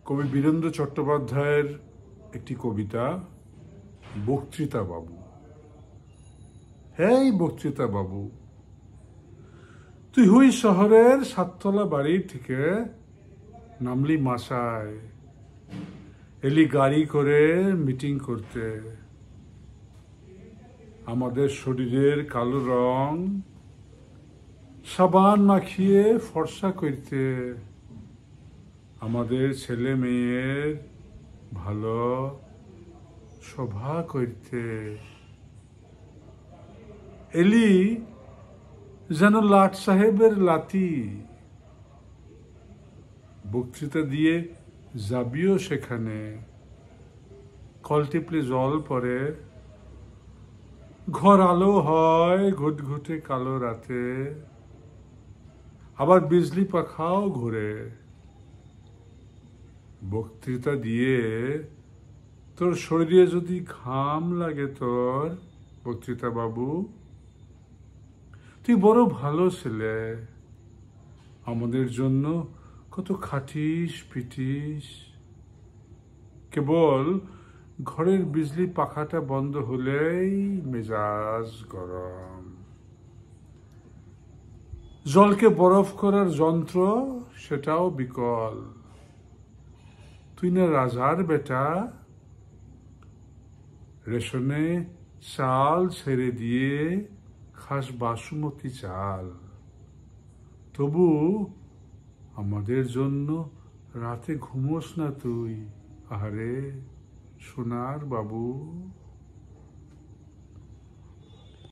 কবি বীরেন্দ্র চট্টোপাধ্যায়ের একটি কবিতা, বক্তৃতা বাবু। হেই বক্তৃতা বাবু, তুই হুই শহরের 7তলা বাড়ি থেকে নামলি মাসায়, এলি গাড়ি করে মিটিং করতে। আমাদের শরীরের কালো রং সাবান মাখিয়ে ফর্সা করতে, আমাদের ছেলে মেয়ের ভালো সভা করতে। এলি যেন লাট সাহেবের লাতি, বক্তৃতা দিয়ে যাবিও সেখানে। কল টিপলে জল পড়ে, ঘর আলো হয় ঘুটঘুটে কালো রাতে, আবার বিজলি পাখাও ঘুরে। বক্তৃতা দিয়ে তোর শরীরে যদি ঘাম লাগে তোর, বক্তৃতা বাবু, তুই বড় ভালো ছেলে। আমাদের জন্য কত খাটিস পিটিস, কেবল ঘরের বিজলি পাখাটা বন্ধ হলেই মেজাজ গরম। জলকে বরফ করার যন্ত্র সেটাও বিকল। তুই না রাজার বেটা, রেশনে চাল ছেড়ে দিয়ে খাস বাসমতি চাল। তবু আমাদের জন্য রাতে ঘুমোস না তুই, আহারে সোনার বাবু।